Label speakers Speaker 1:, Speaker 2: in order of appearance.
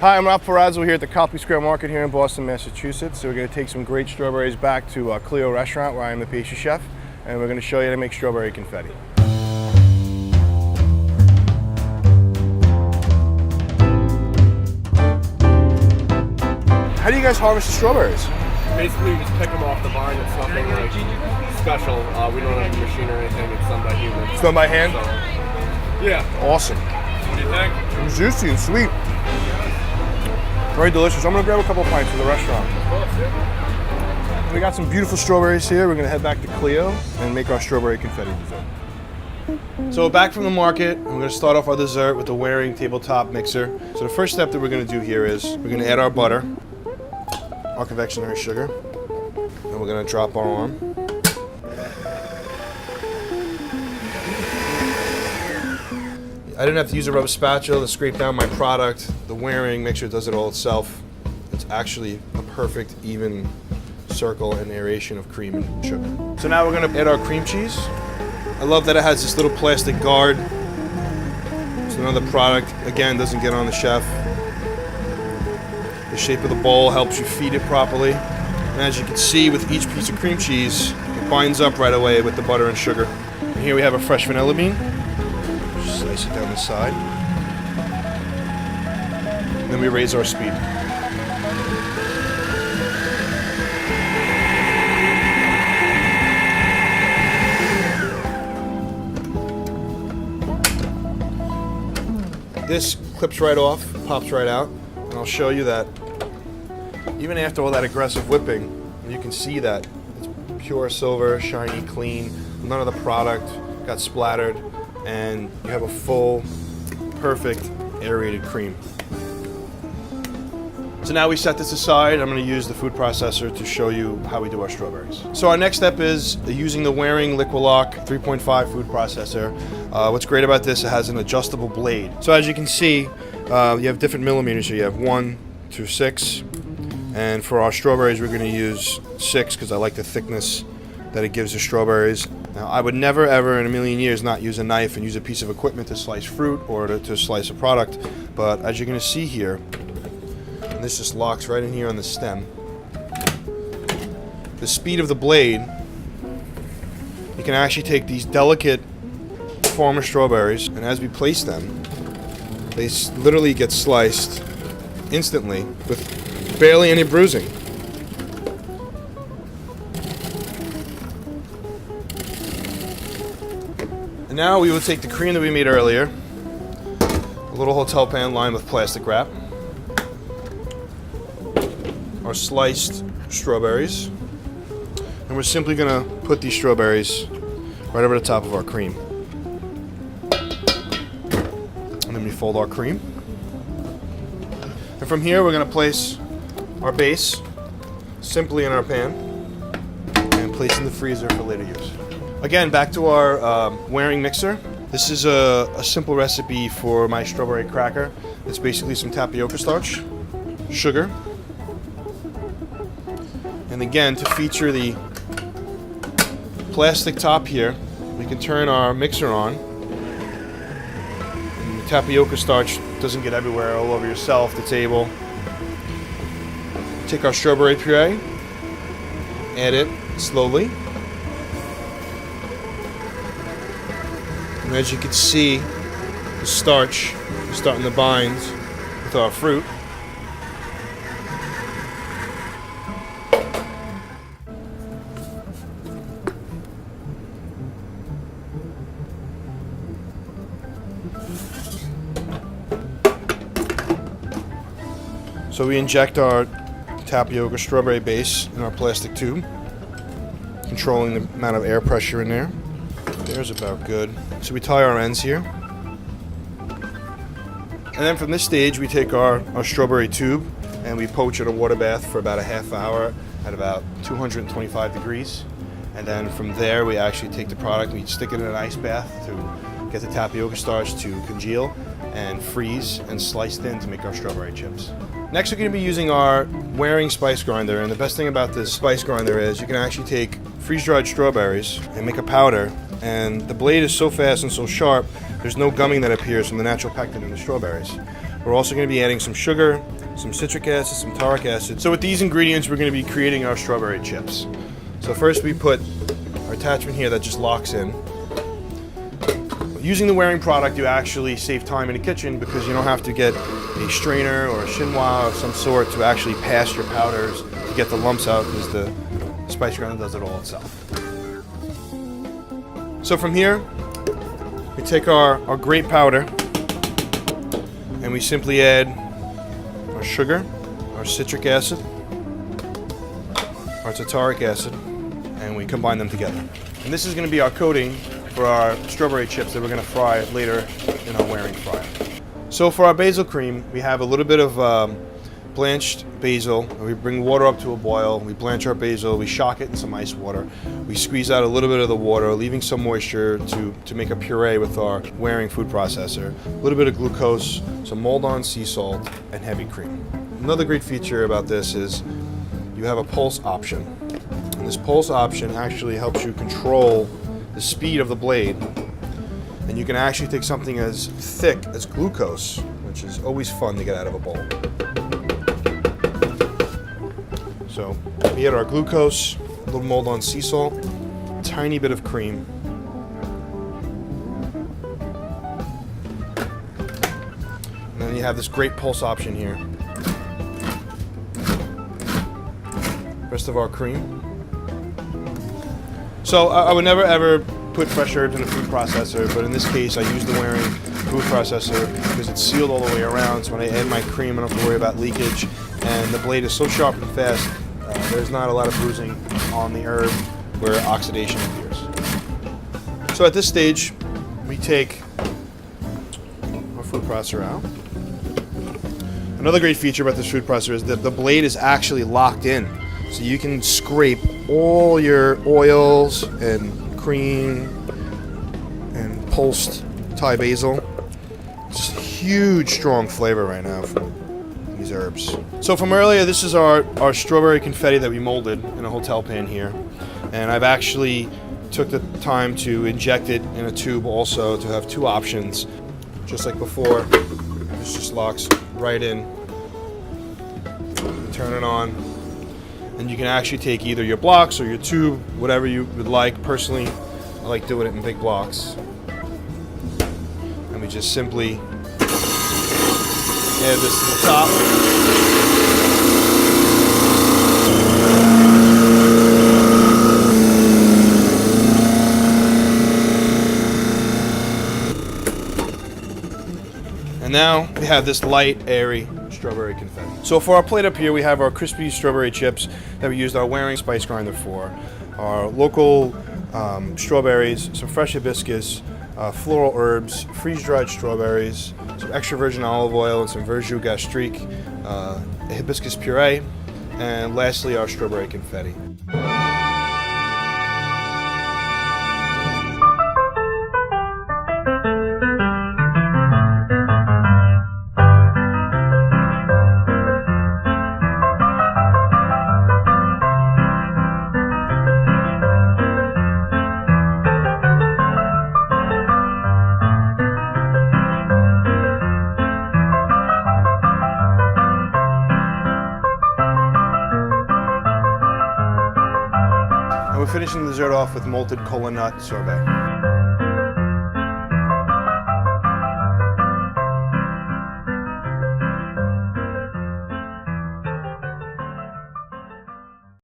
Speaker 1: Hi, I'm Rob Perazzo here at the Copley Square Market here in Boston, Massachusetts. So we're going to take some great strawberries back to Clio Restaurant where I am the pastry chef, and we're going to show you how to make strawberry confetti. How do you guys harvest the strawberries?
Speaker 2: Basically, we just pick them off the vine. It's nothing like special. We don't have a machine or anything. It's done by humans.
Speaker 1: It's done by hand?
Speaker 2: So, yeah.
Speaker 1: Awesome.
Speaker 2: What do you think?
Speaker 1: It's juicy and sweet. Very delicious. I'm going to grab a couple of pints for the restaurant. We got some beautiful strawberries here. We're going to head back to Clio and make our strawberry confetti dessert. So back from the market, I'm going to start off our dessert with the Waring tabletop mixer. So the first step that we're going to do here is we're going to add our butter, our confectionery sugar, and we're going to drop our arm. I didn't have to use a rubber spatula to scrape down my product. The Waring mixer does it all itself. It's actually a perfect even circle and aeration of cream and sugar. So now we're going to add our cream cheese. I love that it has this little plastic guard. So another product, again, doesn't get on the chef. The shape of the bowl helps you feed it properly. And as you can see, with each piece of cream cheese, it binds up right away with the butter and sugar. And here we have a fresh vanilla bean. Just slice it down the side. And then we raise our speed. This clips right off, pops right out, and I'll show you that even after all that aggressive whipping, you can see that it's pure silver, shiny, clean, none of the product got splattered, and you have a full, perfect aerated cream. So now we set this aside. I'm going to use the food processor to show you how we do our strawberries. So our next step is using the Waring Liquilock 3.5 food processor. What's great about this, it has an adjustable blade. So as you can see, you have different millimeters here. You have 1 through 6. And for our strawberries, we're going to use 6 because I like the thickness that it gives the strawberries. Now, I would never, ever in a million years not use a knife and use a piece of equipment to slice fruit or to slice a product. But as you're going to see here, and this just locks right in here on the stem. The speed of the blade, you can actually take these delicate farmer strawberries, and as we place them, they literally get sliced instantly with barely any bruising. And now we will take the cream that we made earlier, a little hotel pan lined with plastic wrap, our sliced strawberries, and we're simply going to put these strawberries right over the top of our cream. And then we fold our cream. And from here we're going to place our base simply in our pan and place in the freezer for later use. Again, back to our Waring mixer. This is a simple recipe for my strawberry cracker. It's basically some tapioca starch, sugar, and again, to feature the plastic top here, we can turn our mixer on. And the tapioca starch doesn't get everywhere, all over yourself, the table. Take our strawberry puree, add it slowly. And as you can see, the starch is starting to bind with our fruit. So we inject our tapioca strawberry base in our plastic tube, controlling the amount of air pressure in there. There's about good. So we tie our ends here. And then from this stage we take our strawberry tube and we poach in a water bath for about a half hour at about 225 degrees. And then from there we actually take the product, we stick it in an ice bath to get the tapioca starch to congeal and freeze and slice thin to make our strawberry chips. Next we're going to be using our Waring spice grinder, and the best thing about this spice grinder is you can actually take freeze-dried strawberries and make a powder, and the blade is so fast and so sharp there's no gumming that appears from the natural pectin in the strawberries. We're also going to be adding some sugar, some citric acid, some taric acid. So with these ingredients, we're going to be creating our strawberry chips. So first we put our attachment here that just locks in. Using the Waring product, you actually save time in the kitchen because you don't have to get a strainer or a chinois of some sort to actually pass your powders to get the lumps out, because the spice grinder does it all itself. So from here, we take our grape powder and we simply add our sugar, our citric acid, our tartaric acid, and we combine them together. And this is going to be our coating for our strawberry chips that we're going to fry later in our Waring fryer. So for our basil cream, we have a little bit of blanched basil. We bring water up to a boil, we blanch our basil, we shock it in some ice water, we squeeze out a little bit of the water, leaving some moisture to make a puree with our Waring food processor, a little bit of glucose, some mold-on sea salt, and heavy cream. Another great feature about this is you have a pulse option. And this pulse option actually helps you control the speed of the blade, and you can actually take something as thick as glucose, which is always fun to get out of a bowl. So we add our glucose, a little mold-on sea salt, a tiny bit of cream, and then you have this great pulse option here. Rest of our cream. So I would never ever put fresh herbs in a food processor, but in this case I use the Waring food processor because it's sealed all the way around, so when I add my cream I don't have to worry about leakage, and the blade is so sharp and fast, there's not a lot of bruising on the herb where oxidation appears. So at this stage we take our food processor out. Another great feature about this food processor is that the blade is actually locked in, so you can scrape all your oils and cream and pulsed Thai basil. Just huge, strong flavor right now from these herbs. So from earlier, this is our strawberry confetti that we molded in a hotel pan here. And I've actually took the time to inject it in a tube also to have two options. Just like before, this just locks right in. You turn it on. And you can actually take either your blocks or your tube, whatever you would like. Personally, I like doing it in big blocks. And we just simply add this to the top. And now we have this light, airy strawberry confetti. So for our plate up here, we have our crispy strawberry chips that we used our Waring spice grinder for, our local strawberries, some fresh hibiscus, floral herbs, freeze-dried strawberries, some extra virgin olive oil, and some verjus gastrique, a hibiscus puree, and lastly our strawberry confetti. We're finishing the dessert off with malted cola nut sorbet.